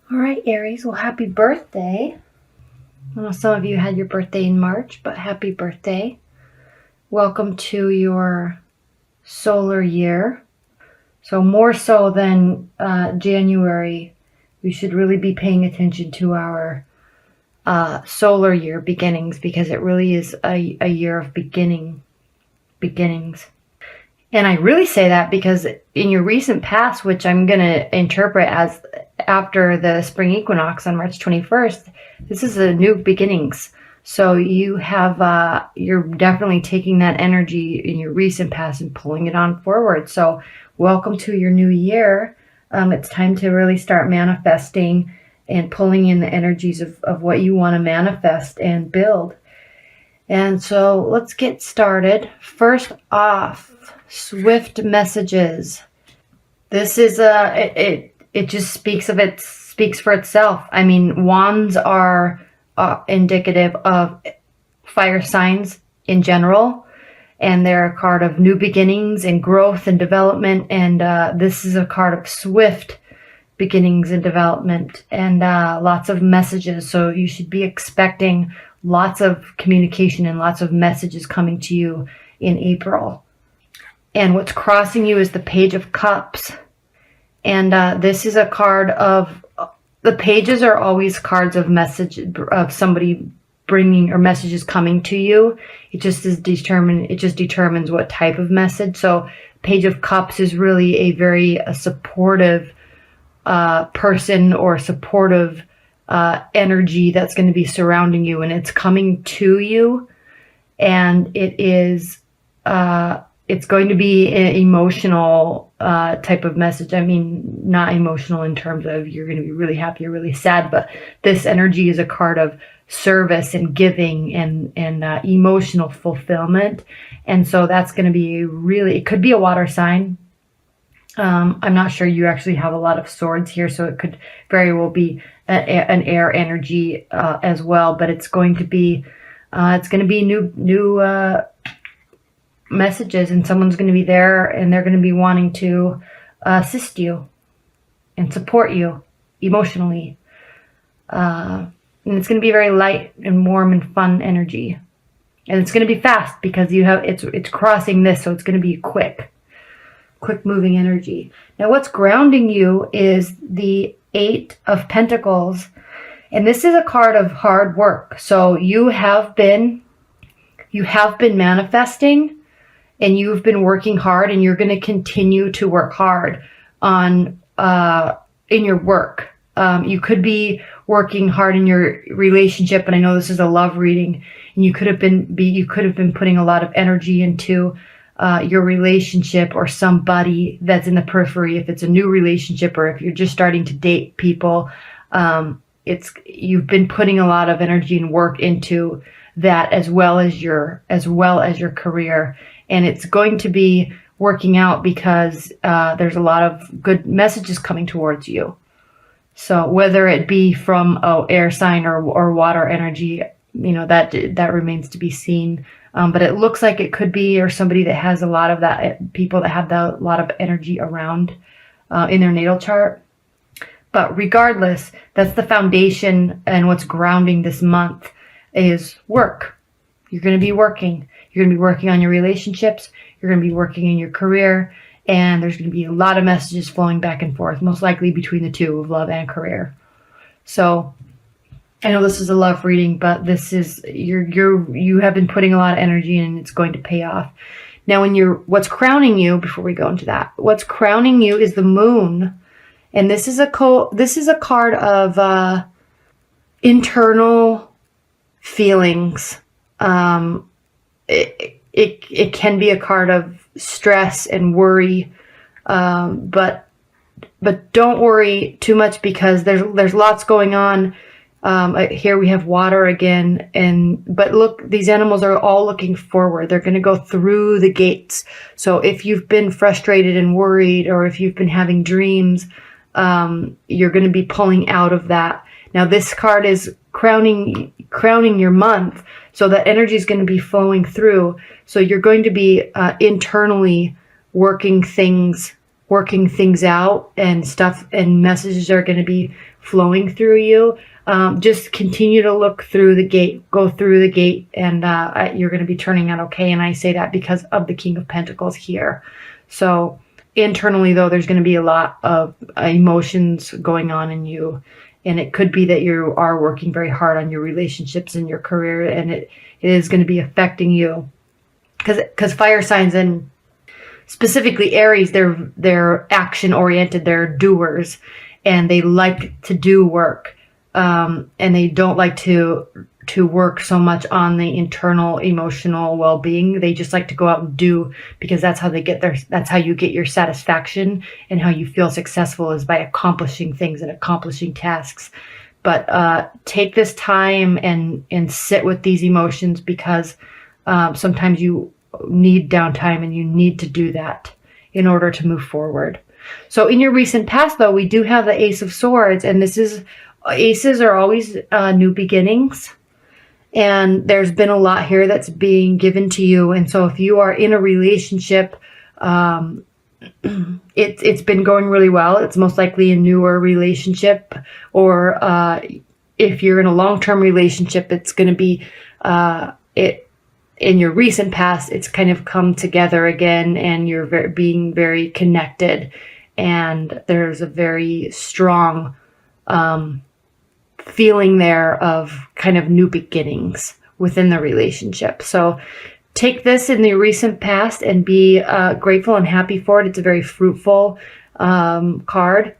All right, Aries. Well, happy birthday. I know some of you had your birthday in March, but happy birthday. Welcome to your solar year. So more so than January, we should really be paying attention to our solar year beginnings, because it really is a year of beginnings. And I really say that because in your recent past, which I'm going to interpret as after the spring equinox on March 21st, this is a new beginnings. So you're definitely taking that energy in your recent past and pulling it on forward. So welcome to your new year. It's time to really start manifesting and pulling in the energies of what you want to manifest and build. And so let's get started. First off, swift messages. This is it just speaks for itself. I mean, wands are indicative of fire signs in general, and they're a card of new beginnings and growth and development. And this is a card of swift beginnings and development, and lots of messages. So you should be expecting lots of communication and lots of messages coming to you in April. And what's crossing you is the Page of Cups. And this is a card of, the pages are always cards of message, of somebody bringing, or messages coming to you. It just determines what type of message. So Page of Cups is really a very supportive person or supportive energy that's going to be surrounding you, and it's coming to you, and it's going to be an emotional type of message. I mean, not emotional in terms of you're going to be really happy or really sad, but this energy is a card of service and giving and emotional fulfillment. And so that's going to be it could be a water sign. I'm not sure. You actually have a lot of swords here, so it could very well be an air energy as well. But it's going to be new messages, and someone's going to be there, and they're going to be wanting to assist you and support you emotionally. And it's going to be very light and warm and fun energy, and it's going to be fast because it's crossing this, so it's going to be quick moving energy. Now what's grounding you is the Eight of Pentacles, and this is a card of hard work. So you have been manifesting, and you've been working hard, and you're going to continue to work hard on in your work. You could be working hard in your relationship, and I know this is a love reading, and you could have been putting a lot of energy into your relationship, or somebody that's in the periphery. If it's a new relationship, or if you're just starting to date people, you've been putting a lot of energy and work into that, as well as your career, and it's going to be working out because there's a lot of good messages coming towards you. So whether it be from air sign or water energy, that remains to be seen. But it looks like it could be, or somebody that has a lot of that, people that have a lot of energy around in their natal chart. But regardless, that's the foundation, and what's grounding this month is work. You're going to be working. You're going to be working on your relationships. You're going to be working in your career, and there's going to be a lot of messages flowing back and forth, most likely between the two of love and career. So I know this is a love reading, but this is you have been putting a lot of energy in, and it's going to pay off. Now, what's crowning you, before we go into that, what's crowning you is the Moon, and this is a card of internal feelings. It can be a card of stress and worry, but don't worry too much, because there's lots going on. Here we have water again, but look, these animals are all looking forward. They're going to go through the gates. So if you've been frustrated and worried, or if you've been having dreams, you're going to be pulling out of that. Now this card is crowning your month, so that energy is going to be flowing through. So you're going to be internally working things working things out, and stuff and messages are going to be flowing through you. Just continue to look through the gate, go through the gate, and you're going to be turning out okay. And I say that because of the King of Pentacles here. So internally, though, there's going to be a lot of emotions going on in you. And it could be that you are working very hard on your relationships and your career, and it is going to be affecting you. Because fire signs, and specifically Aries, they're action oriented, they're doers, and they like to do work, and they don't like to work so much on the internal emotional well-being. They just like to go out and do, because that's how you get your satisfaction, and how you feel successful is by accomplishing things and accomplishing tasks. But take this time and sit with these emotions, because sometimes you need downtime, and you need to do that in order to move forward. So in your recent past, though, we do have the Ace of Swords, and aces are always new beginnings, and there's been a lot here that's being given to you. And so if you are in a relationship, it's been going really well. It's most likely a newer relationship, or if you're in a long-term relationship, it's going to be in your recent past, it's kind of come together again, and you're being very connected, and there's a very strong feeling there of kind of new beginnings within the relationship. So take this in the recent past and be grateful and happy for it. It's a very fruitful card.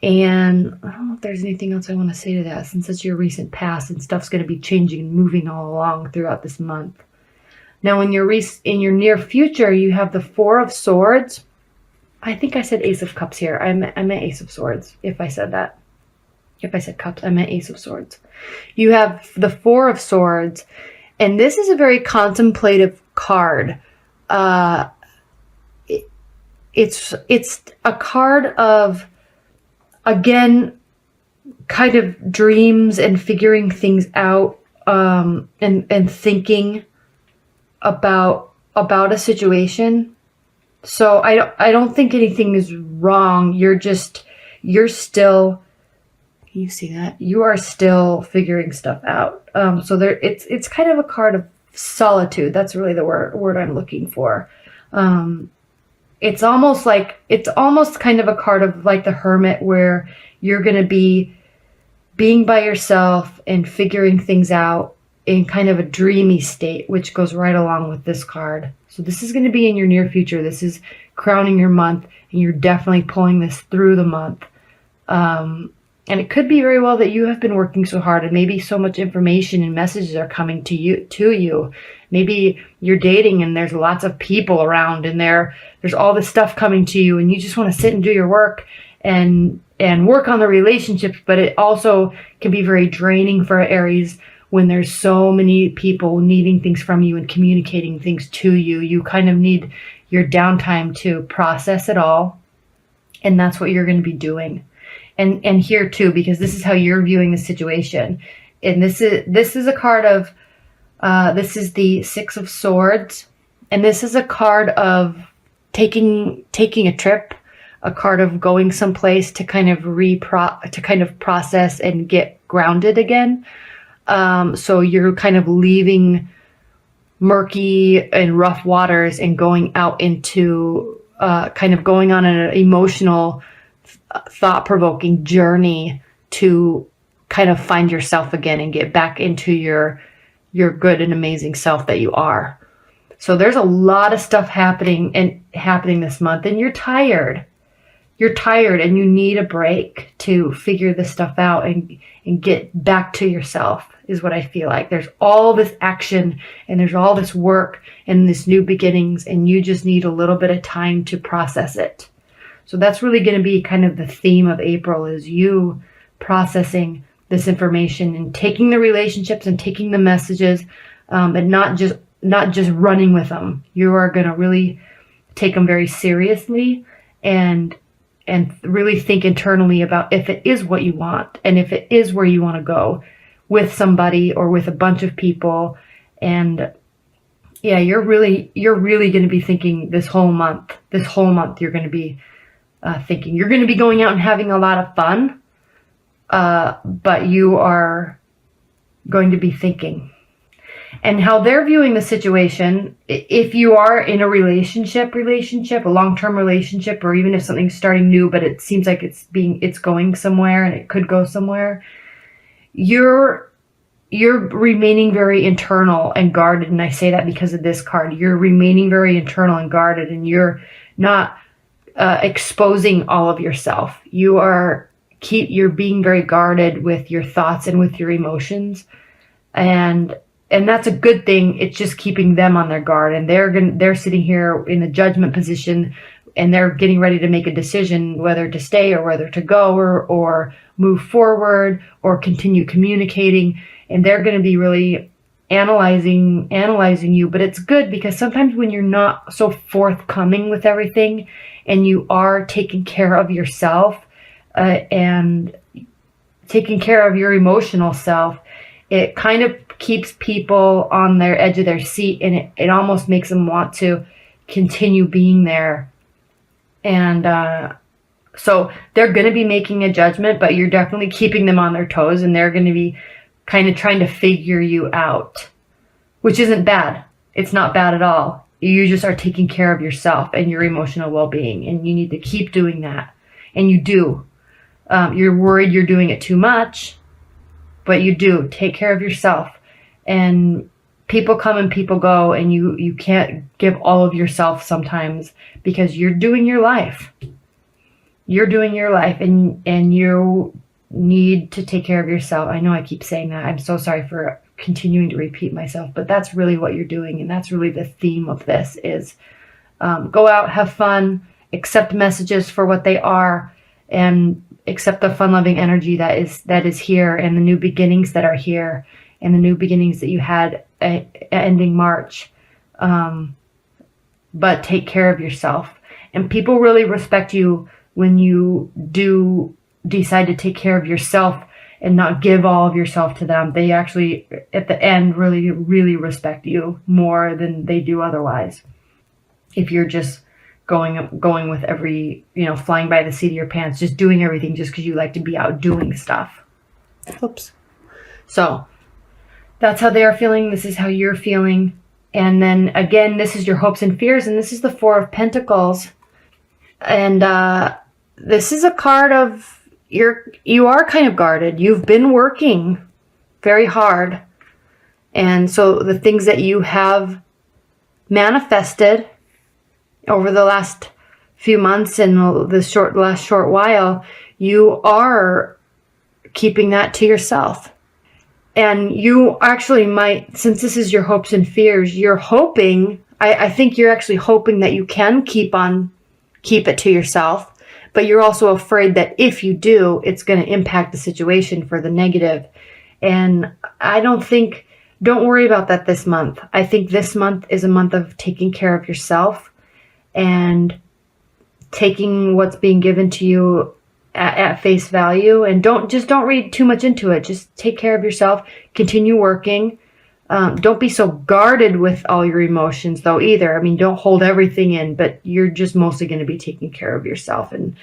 And I don't know if there's anything else I want to say to that, since it's your recent past and stuff's going to be changing and moving all along throughout this month. Now, in your near future, you have the Four of Swords. I think I said Ace of Cups here. I meant Ace of Swords, if I said that. If I said Cups, I meant Ace of Swords. You have the Four of Swords, and this is a very contemplative card. It's a card of, again, kind of dreams and figuring things out, and thinking about a situation. So I don't think anything is wrong. You're still, can you see that? You are still figuring stuff out. So it's kind of a card of solitude. That's really the word I'm looking for. It's almost kind of a card of like the Hermit, where you're going to be being by yourself and figuring things out in kind of a dreamy state, which goes right along with this card. So this is going to be in your near future. This is crowning your month, and you're definitely pulling this through the month. And it could be very well that you have been working so hard, and maybe so much information and messages are coming to you. Maybe you're dating and there's lots of people around, and there's all this stuff coming to you, and you just want to sit and do your work and work on the relationships. But it also can be very draining for Aries when there's so many people needing things from you and communicating things to you. You kind of need your downtime to process it all. And that's what you're going to be doing. And here too, because this is how you're viewing the situation. And this is a card of, this is the Six of Swords. And this is a card of taking a trip, a card of going someplace to kind of process and get grounded again. So you're kind of leaving murky and rough waters and going out into kind of going on an emotional, thought-provoking journey to kind of find yourself again and get back into your good and amazing self that you are. So there's a lot of stuff happening this month, and you're tired. You're tired and you need a break to figure this stuff out and get back to yourself, is what I feel like. There's all this action and there's all this work and this new beginnings, and you just need a little bit of time to process it. So that's really going to be kind of the theme of April, is you processing this information and taking the relationships and taking the messages, and not just running with them. You are going to really take them very seriously and really think internally about if it is what you want, and if it is where you want to go with somebody or with a bunch of people. And yeah, you're really going to be thinking this whole month you're going to be thinking. You're going to be going out and having a lot of fun, but you are going to be thinking. And how they're viewing the situation, if you are in a relationship, a long-term relationship, or even if something's starting new, but it seems like it's going somewhere and it could go somewhere, you're remaining very internal and guarded. And I say that because of this card. You're remaining very internal and guarded, and you're not exposing all of yourself. You're being very guarded with your thoughts and with your emotions, and that's a good thing. It's just keeping them on their guard, and they're sitting here in a judgment position, and they're getting ready to make a decision whether to stay or whether to go or move forward or continue communicating. And they're going to be really analyzing you. But it's good, because sometimes when you're not so forthcoming with everything and you are taking care of yourself and taking care of your emotional self, it kind of keeps people on their edge of their seat, and it almost makes them want to continue being there. And so they're going to be making a judgment, but you're definitely keeping them on their toes, and they're going to be kind of trying to figure you out, which isn't bad. It's not bad at all. You just are taking care of yourself and your emotional well-being, and you need to keep doing that. And you do. You're worried you're doing it too much, but you do. Take care of yourself. And people come and people go, and you can't give all of yourself sometimes, because you're doing your life. You're doing your life, and you need to take care of yourself. I know I keep saying that. I'm so sorry for continuing to repeat myself, but that's really what you're doing, and that's really the theme of this is go out, have fun, accept messages for what they are, and accept the fun-loving energy that is here, and the new beginnings that are here, and the new beginnings that you had ending March. But take care of yourself. And people really respect you when you do decide to take care of yourself and not give all of yourself to them. They actually, at the end, really, really respect you more than they do otherwise. If you're just going with every, flying by the seat of your pants, just doing everything just because you like to be out doing stuff. Oops. So that's how they are feeling. This is how you're feeling. And then again, this is your hopes and fears, and this is the Four of Pentacles. And this is a card of you are kind of guarded. You've been working very hard. And so the things that you have manifested over the last few months and the last short while, you are keeping that to yourself. And you actually might, since this is your hopes and fears, you're hoping, I think you're actually hoping that you can keep it to yourself, but you're also afraid that if you do, it's going to impact the situation for the negative. And don't worry about that this month. I think this month is a month of taking care of yourself and taking what's being given to you at face value, and don't read too much into it. Just take care of yourself, continue working. Don't be so guarded with all your emotions though either. I mean, don't hold everything in, but you're just mostly going to be taking care of yourself and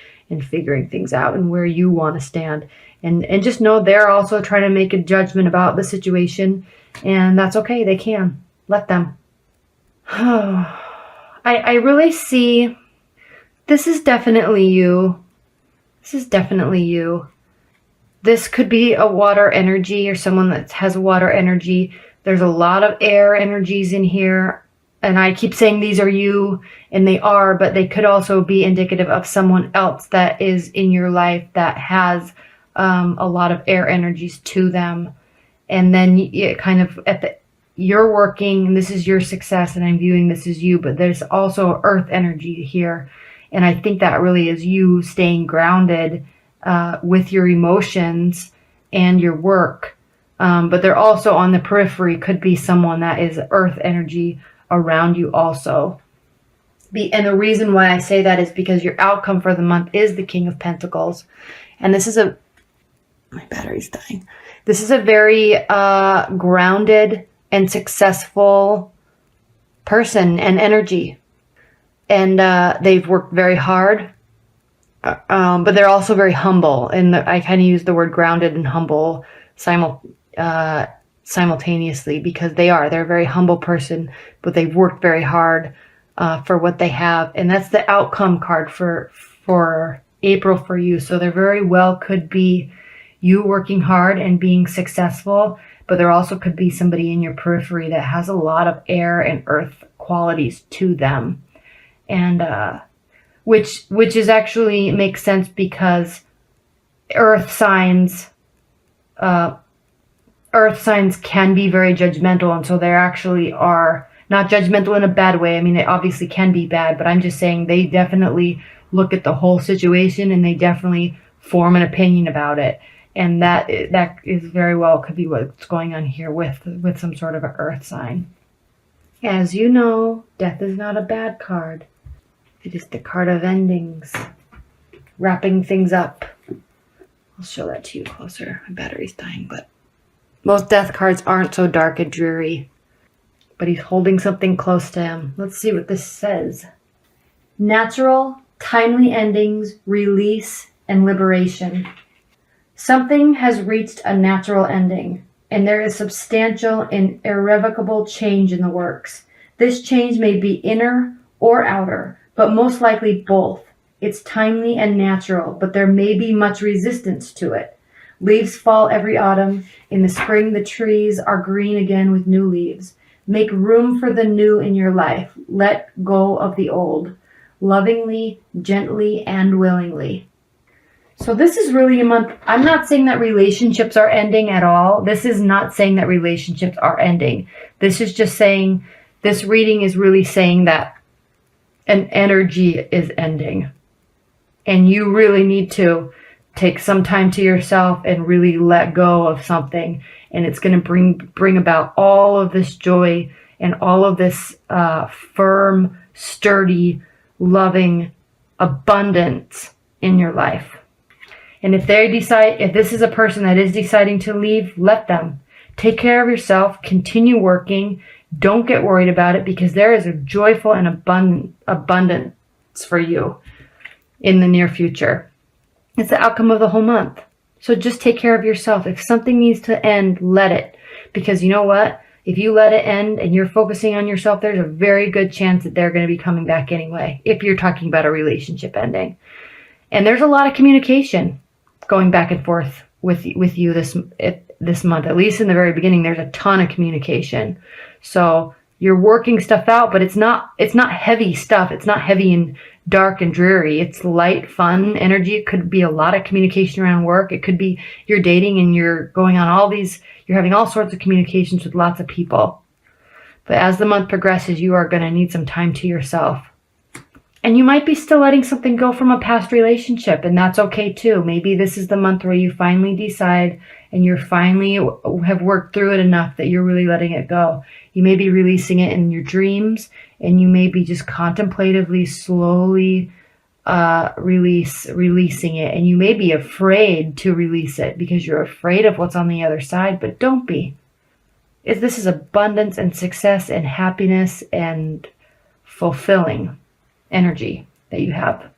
figuring things out and where you want to stand. And just know they're also trying to make a judgment about the situation, and that's okay. They can. Let them. I really see this is definitely you. This is definitely you. This could be a water energy or someone that has water energy. There's a lot of air energies in here. And I keep saying these are you, and they are, but they could also be indicative of someone else that is in your life that has a lot of air energies to them. And then it kind of you're working, and this is your success, and I'm viewing this as you, but there's also earth energy here. And I think that really is you staying grounded with your emotions and your work. But they're also on the periphery, could be someone that is earth energy around you also. And the reason why I say that is because your outcome for the month is the King of Pentacles. And this is my battery's dying. This is a very grounded and successful person and energy. And they've worked very hard. but they're also very humble. And I kind of use the word grounded and humble simultaneously, because they're a very humble person, but they've worked very hard for what they have. And that's the outcome card for April for you. So there very well could be you working hard and being successful, but there also could be somebody in your periphery that has a lot of air and earth qualities to them. And which is actually makes sense, because earth signs can be very judgmental, and so they actually are not judgmental in a bad way. I mean, it obviously can be bad, but I'm just saying they definitely look at the whole situation, and they definitely form an opinion about it. And that is very well could be what's going on here with some sort of an earth sign. As you know, death is not a bad card. It is the card of endings, wrapping things up. I'll show that to you closer. My battery's dying, but most death cards aren't so dark and dreary. But he's holding something close to him. Let's see what this says. Natural, timely endings, release, and liberation. Something has reached a natural ending, and there is substantial and irrevocable change in the works. This change may be inner or outer, but most likely both. It's timely and natural, but there may be much resistance to it. Leaves fall every autumn. In the spring, the trees are green again with new leaves. Make room for the new in your life. Let go of the old, lovingly, gently, and willingly. So this is really a month. I'm not saying that relationships are ending at all. This is not saying that relationships are ending. This is just saying, this reading is really saying that an energy is ending. And you really need to take some time to yourself and really let go of something. And it's going to bring about all of this joy and all of this firm, sturdy, loving abundance in your life. And if this is a person that is deciding to leave, let them. Take care of yourself, continue working. Don't get worried about it, because there is a joyful and abundance for you in the near future. It's the outcome of the whole month. So just take care of yourself. If something needs to end, let it. Because you know what? If you let it end and you're focusing on yourself, there's a very good chance that they're going to be coming back anyway, if you're talking about a relationship ending. And there's a lot of communication going back and forth with you this month. At least in the very beginning, there's a ton of communication. So you're working stuff out, but it's not heavy stuff. It's not heavy and dark and dreary. It's light, fun energy. It could be a lot of communication around work. It could be you're dating and you're having all sorts of communications with lots of people. But as the month progresses, you are going to need some time to yourself. And you might be still letting something go from a past relationship, and that's okay too. Maybe this is the month where you finally decide and you finally have worked through it enough that you're really letting it go. You may be releasing it in your dreams, and you may be just contemplatively, slowly releasing it. And you may be afraid to release it because you're afraid of what's on the other side, but don't be. This is abundance and success and happiness and fulfilling energy that you have.